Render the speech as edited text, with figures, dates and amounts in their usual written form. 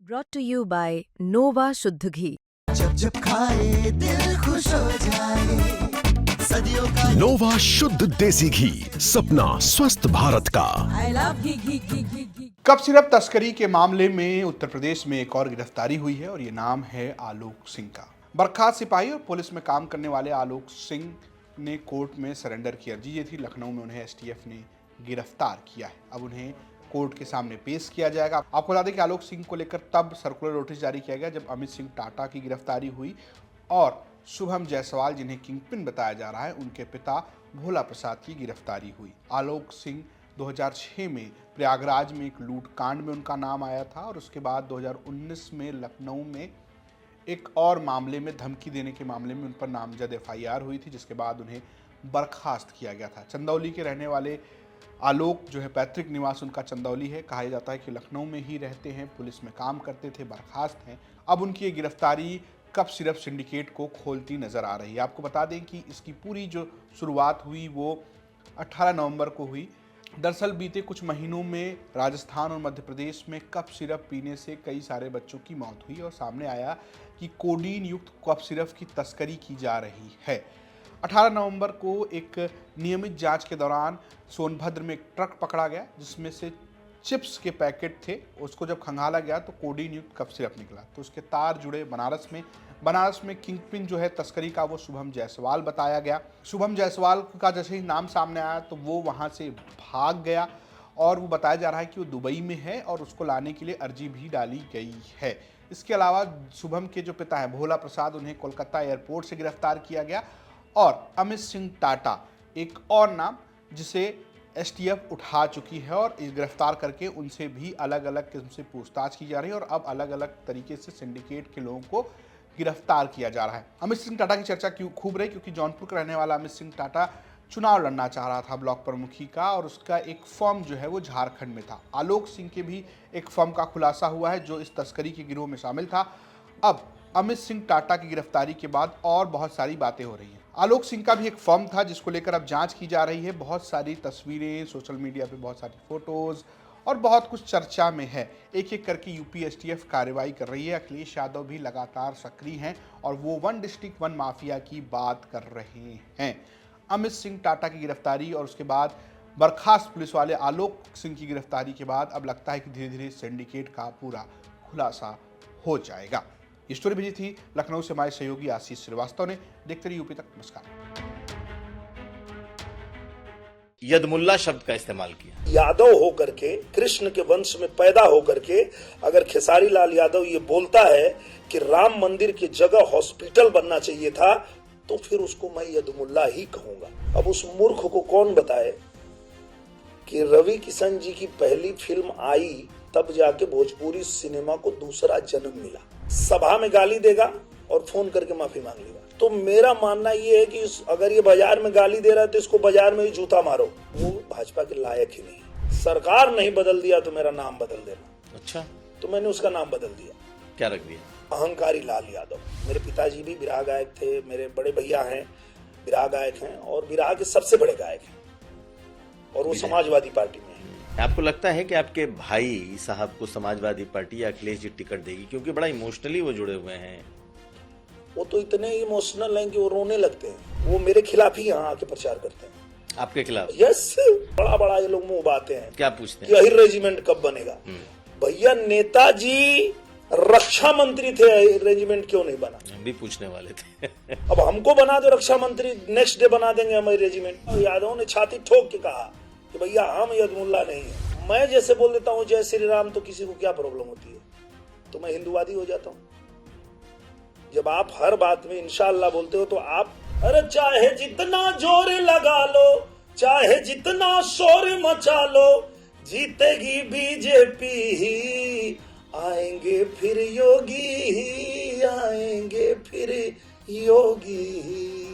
Brought to you by Nova शुद्ध घी। जब जब खाए दिल खुश हो जाए, सदियों का नोवा शुद्ध देसी घी, सपना स्वस्थ भारत का। I love ghee. Cup syrup तस्करी के मामले में उत्तर प्रदेश में एक और गिरफ्तारी हुई है और ये नाम है आलोक सिंह का। बर्खास्त सिपाही और पुलिस में काम करने वाले आलोक सिंह ने कोर्ट में सरेंडर की अर्जी दी थी। लखनऊ में उन्हें एसटीएफ ने गिरफ्तार किया है। अब उन्हें कोर्ट के सामने पेश किया जाएगा। आपको बता दें कि आलोक सिंह को लेकर तब सर्कुलर नोटिस जारी किया गया जब अमित सिंह टाटा की गिरफ्तारी हुई और शुभम जायसवाल, जिन्हें किंगपिन बताया जा रहा है, उनके पिता भोला प्रसाद की गिरफ्तारी हुई। आलोक सिंह 2006 में प्रयागराज में एक लूट कांड में उनका नाम आया था और उसके बाद 2019 में लखनऊ में एक और मामले में, धमकी देने के मामले में उन पर नामजद एफआईआर हुई थी, जिसके बाद उन्हें बर्खास्त किया गया था। चंदौली के रहने वाले आलोक जो है, पैतृक निवास उनका चंदौली है। कहा जाता है कि लखनऊ में ही रहते हैं, पुलिस में काम करते थे, बर्खास्त हैं। अब उनकी ये गिरफ्तारी कप सिरप सिंडिकेट को खोलती नजर आ रही है। आपको बता दें कि इसकी पूरी जो शुरुआत हुई वो 18 नवंबर को हुई। दरअसल बीते कुछ महीनों में राजस्थान और मध्य प्रदेश में कप सिरप पीने से कई सारे बच्चों की मौत हुई और सामने आया कि कोडीन युक्त कप सिरप की तस्करी की जा रही है। 18 नवंबर को एक नियमित जांच के दौरान सोनभद्र में एक ट्रक पकड़ा गया जिसमें से चिप्स के पैकेट थे। उसको जब खंगाला गया तो कोडीन युक्त कप सिरप निकला। तो उसके तार जुड़े बनारस में किंगपिन जो है तस्करी का, वो शुभम जायसवाल बताया गया। शुभम जायसवाल का जैसे ही नाम सामने आया तो वो वहाँ से भाग गया और वो बताया जा रहा है कि वो दुबई में है और उसको लाने के लिए अर्जी भी डाली गई है। इसके अलावा शुभम के जो पिता हैं भोला प्रसाद, उन्हें कोलकाता एयरपोर्ट से गिरफ्तार किया गया और अमित सिंह टाटा, एक और नाम जिसे एसटीएफ उठा चुकी है और इस गिरफ्तार करके उनसे भी अलग अलग किस्म से पूछताछ की जा रही है और अब अलग अलग तरीके से सिंडिकेट के लोगों को गिरफ्तार किया जा रहा है। अमित सिंह टाटा की चर्चा क्यों खूब रही, क्योंकि जौनपुर का रहने वाला अमित सिंह टाटा चुनाव लड़ना चाह रहा था ब्लॉक प्रमुखी का और उसका एक फर्म जो है वो झारखंड में था। आलोक सिंह के भी एक फर्म का खुलासा हुआ है जो इस तस्करी के गिरोह में शामिल था। अब अमित सिंह टाटा की गिरफ्तारी के बाद और बहुत सारी बातें हो रही हैं। आलोक सिंह का भी एक फर्म था जिसको लेकर अब जांच की जा रही है। बहुत सारी तस्वीरें सोशल मीडिया पे, बहुत सारी फोटोज और बहुत कुछ चर्चा में है। एक एक करके यूपी एसटीएफ कार्रवाई कर रही है। अखिलेश यादव भी लगातार सक्रिय हैं और वो वन डिस्ट्रिक्ट वन माफिया की बात कर रहे हैं। अमित सिंह टाटा की गिरफ्तारी और उसके बाद बर्खास्त पुलिस वाले आलोक सिंह की गिरफ्तारी के बाद अब लगता है कि धीरे धीरे सिंडिकेट का पूरा खुलासा हो जाएगा। ये स्टोरी भेजी थी लखनऊ से हमारे सहयोगी आशीष श्रीवास्तव ने। देखते रहिए यूपी तक। नमस्कार। यदमुल्ला शब्द का इस्तेमाल किया। यादव होकर के, कृष्ण के वंश में पैदा होकर के अगर खेसारी लाल यादव ये बोलता है कि राम मंदिर की जगह हॉस्पिटल बनना चाहिए था, तो फिर उसको मैं यदमुल्ला ही कहूंगा। अब उस मूर्ख को कौन बताए कि रवि किशन जी की पहली फिल्म आई तब जाके भोजपुरी सिनेमा को दूसरा जन्म मिला। सभा में गाली देगा और फोन करके माफी मांग लेगा। तो मेरा मानना ये है कि अगर ये बाजार में गाली दे रहा है तो इसको बाजार में ही जूता मारो। वो भाजपा के लायक ही नहीं। सरकार नहीं बदल दिया तो मेरा नाम बदल देना। अच्छा, तो मैंने उसका नाम बदल दिया। क्या रख दिया? अहंकारी लाल यादव। मेरे पिताजी भी बिरहा गायक थे, मेरे बड़े भैया हैं बिरहा गायक हैं और बिरहा के सबसे बड़े गायक हैं और वो समाजवादी पार्टी में है। आपको लगता है कि आपके भाई साहब को समाजवादी पार्टी या अखिलेश जी टिकट देगी, क्योंकि बड़ा इमोशनली वो जुड़े हुए हैं? वो तो इतने इमोशनल हैं कि वो रोने लगते हैं। वो मेरे खिलाफ ही यहाँ आके प्रचार करते हैं। आपके खिलाफ? यस, बड़ा बड़ा ये लोग मुंह बाते हैं। क्या पूछते हैं? यही रेजिमेंट कब बनेगा? भैया नेताजी रक्षा मंत्री थे, रेजिमेंट क्यों नहीं बना? हम भी पूछने वाले थे। अब हमको बना दो रक्षा मंत्री, नेक्स्ट डे बना देंगे हमारे रेजिमेंट। यादव ने छाती ठोक के कहा कि भैया हम यदमुल्ला नहीं है। मैं जैसे बोल देता हूँ जय श्री राम तो किसी को क्या प्रॉब्लम होती है? तो मैं हिंदूवादी हो जाता हूँ। जब आप हर बात में इंशाअल्लाह बोलते हो तो आप, अरे चाहे जितना जोर लगा लो, चाहे जितना शोर मचा लो, जीतेगी बीजेपी ही, आएंगे फिर योगी ही, आएंगे फिर योगी ही।